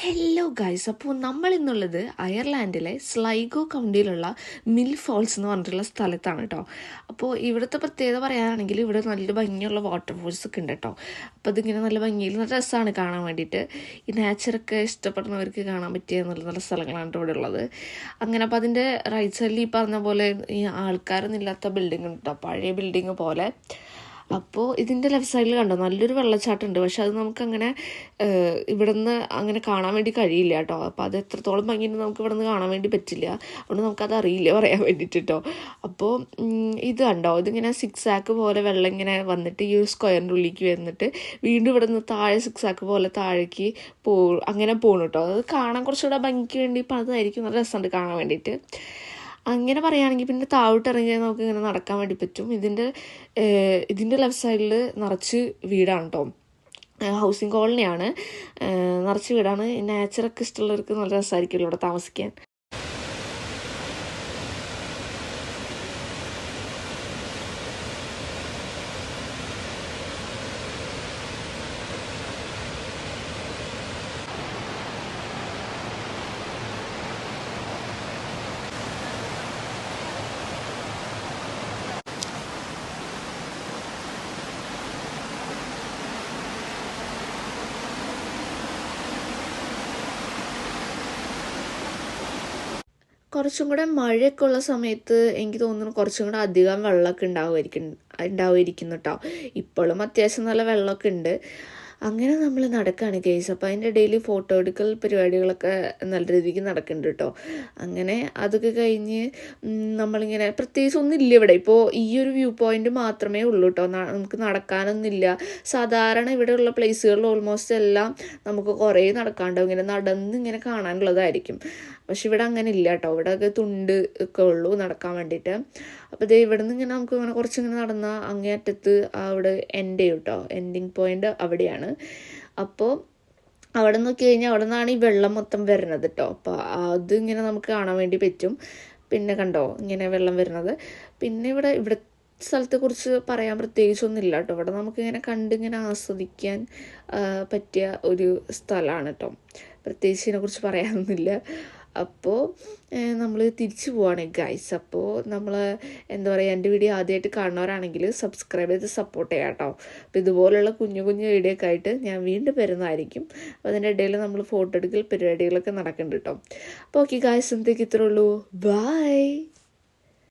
Hello guys, അപ്പോൾ നമ്മളിന്നുള്ളത് അയർലാൻഡിലെ Sligo കൗണ്ടിയിലുള്ള mill false എന്ന് പറഞ്ഞിട്ടുള്ള സ്ഥലത്താണ് കേട്ടോ. അപ്പോൾ ഇവിടുത്തെ പ്രത്യേകത പറയുകയാണെങ്കിൽ ഇവിടെ നല്ല ഭംഗിയുള്ള വാട്ടർഫോൾസ് ഒക്കെ ഉണ്ട് കേട്ടോ. അപ്പോൾ അതിങ്ങനെ നല്ല ഭംഗിയിൽ നല്ല രസമാണ് കാണാൻ വേണ്ടിയിട്ട്. ഈ നേച്ചറൊക്കെ ഇഷ്ടപ്പെടുന്നവർക്ക് കാണാൻ പറ്റിയ നല്ല നല്ല സ്ഥലങ്ങളാണ് ഇവിടെ ഉള്ളത്. അങ്ങനെ അപ്പോൾ അതിൻ്റെ റൈറ്റ് സൈഡിൽ ഈ പറഞ്ഞ പോലെ ഈ ആൾക്കാരൊന്നും ഇല്ലാത്ത ബിൽഡിംഗ് ഉണ്ട് കേട്ടോ, പഴയ ബിൽഡിങ് പോലെ. അപ്പോൾ ഇതിൻ്റെ ലെഫ്റ്റ് സൈഡിൽ കണ്ടോ നല്ലൊരു വെള്ളച്ചാട്ടം ഉണ്ട്. പക്ഷെ അത് നമുക്കങ്ങനെ ഇവിടെ നിന്ന് അങ്ങനെ കാണാൻ വേണ്ടി കഴിയില്ല കേട്ടോ. അപ്പോൾ അത് എത്രത്തോളം ഭംഗിയുണ്ട് നമുക്ക് ഇവിടെ നിന്ന് കാണാൻ വേണ്ടി പറ്റില്ല. അതുകൊണ്ട് നമുക്കത് അറിയില്ല പറയാൻ വേണ്ടിയിട്ട് കേട്ടോ. അപ്പോൾ ഇത് കണ്ടോ, ഇതിങ്ങനെ സിക്സ് ആക്ക് പോലെ വെള്ളം ഇങ്ങനെ വന്നിട്ട് ഈ ഒരു സ്ക്വയറിൻ്റെ ഉള്ളിലേക്ക് വന്നിട്ട് വീണ്ടും ഇവിടെ നിന്ന് താഴെ സിക്സ് ആക്ക് പോലെ താഴേക്ക് അങ്ങനെ പോകണം കേട്ടോ. അത് കാണാൻ കുറച്ചുകൂടെ ഭംഗിക്ക് വേണ്ടി പണിതായിരിക്കും, നല്ല രസമുണ്ട് കാണാൻ വേണ്ടിയിട്ട്. അങ്ങനെ പറയുകയാണെങ്കിൽ പിന്നെ താഴോട്ട് ഇറങ്ങിയാൽ നമുക്ക് ഇങ്ങനെ നടക്കാൻ വേണ്ടി പറ്റും. ഇതിൻ്റെ ലെഫ്റ്റ് സൈഡിൽ നിറച്ച് വീടാണ് കേട്ടോ, ഹൗസിങ് കോളനിയാണ്, നിറച്ച് വീടാണ്. നേച്ചറൊക്കെ ഇഷ്ടമുള്ളവർക്ക് നല്ല രസമായിരിക്കുമല്ലോ ഇവിടെ താമസിക്കാൻ. കുറച്ചും കൂടെ മഴയൊക്കെ ഉള്ള സമയത്ത് എനിക്ക് തോന്നുന്നു കുറച്ചും കൂടെ അധികം വെള്ളമൊക്കെ ഉണ്ടാവുമായിരിക്കും കേട്ടോ. ഇപ്പോഴും അത്യാവശ്യം നല്ല വെള്ളമൊക്കെ ഉണ്ട്. അങ്ങനെ നമ്മൾ നടക്കുകയാണ് കേസ്. അപ്പോൾ അതിൻ്റെ ഇടയിൽ ഫോട്ടോ എടുക്കൽ പരിപാടികളൊക്കെ നല്ല രീതിക്ക് നടക്കുന്നുണ്ട് കേട്ടോ. അങ്ങനെ അതൊക്കെ കഴിഞ്ഞ് നമ്മളിങ്ങനെ പ്രത്യേകിച്ച് ഒന്നുമില്ല ഇവിടെ. ഇപ്പോൾ ഈ ഒരു വ്യൂ പോയിൻ്റ് മാത്രമേ ഉള്ളൂ കേട്ടോ, നമുക്ക് നടക്കാനൊന്നുമില്ല. സാധാരണ ഇവിടെയുള്ള പ്ലേസുകളിൽ ഓൾമോസ്റ്റ് എല്ലാം നമുക്ക് കുറേ നടക്കാണ്ടാവും, ഇങ്ങനെ നടന്ന് ഇങ്ങനെ കാണാനുള്ളതായിരിക്കും. പക്ഷെ ഇവിടെ അങ്ങനെ ഇല്ല കേട്ടോ, ഇവിടെ ഒക്കെ തുണ്ട് ഒക്കെ ഉള്ളൂ നടക്കാൻ വേണ്ടിയിട്ട്. അപ്പോൾ ഇത് ഇവിടെ നിന്ന് ഇങ്ങനെ നമുക്ക് ഇങ്ങനെ കുറച്ചിങ്ങനെ നടന്നാൽ അങ്ങേയറ്റത്ത് അവിടെ എൻഡ് ചെയ്യും കേട്ടോ, എൻഡിങ് പോയിൻ്റ് അവിടെയാണ്. അപ്പോൾ അവിടെ നോക്കി കഴിഞ്ഞാൽ അവിടെ നിന്നാണ് ഈ വെള്ളം മൊത്തം വരുന്നത് കേട്ടോ. അപ്പോൾ അതിങ്ങനെ നമുക്ക് കാണാൻ വേണ്ടി പറ്റും. പിന്നെ കണ്ടോ ഇങ്ങനെ വെള്ളം വരുന്നത്. പിന്നെ ഇവിടെ സ്ഥലത്തെക്കുറിച്ച് പറയാൻ പ്രത്യേകിച്ചൊന്നുമില്ല കേട്ടോ. ഇവിടെ നമുക്കിങ്ങനെ കണ്ടിങ്ങനെ ആസ്വദിക്കാൻ പറ്റിയ ഒരു സ്ഥലമാണ് കേട്ടോ. പ്രത്യേകിച്ച് ഇതിനെക്കുറിച്ച് പറയാനൊന്നുമില്ല. അപ്പോൾ നമ്മൾ തിരിച്ചു പോവാണ് ഗൈസ്. അപ്പോൾ നമ്മൾ എന്താ പറയുക, എൻ്റെ വീഡിയോ ആദ്യമായിട്ട് കാണുന്നവരാണെങ്കിൽ സബ്സ്ക്രൈബ് ചെയ്ത് സപ്പോർട്ട് ചെയ്യാം കേട്ടോ. അപ്പോൾ ഇതുപോലുള്ള കുഞ്ഞു കുഞ്ഞു വീഡിയോ ഒക്കെ ആയിട്ട് ഞാൻ വീണ്ടും വരുന്നതായിരിക്കും. അപ്പോൾ അതിൻ്റെ ഇടയിൽ നമ്മൾ ഫോട്ടോ എടുക്കൽ പരിപാടികളൊക്കെ നടക്കുന്നുണ്ട് കേട്ടോ. അപ്പോൾ ഓക്കെ ഗൈസ്, എന്തൊക്കെ ഇത്രേ ഉള്ളൂ. ബൈ.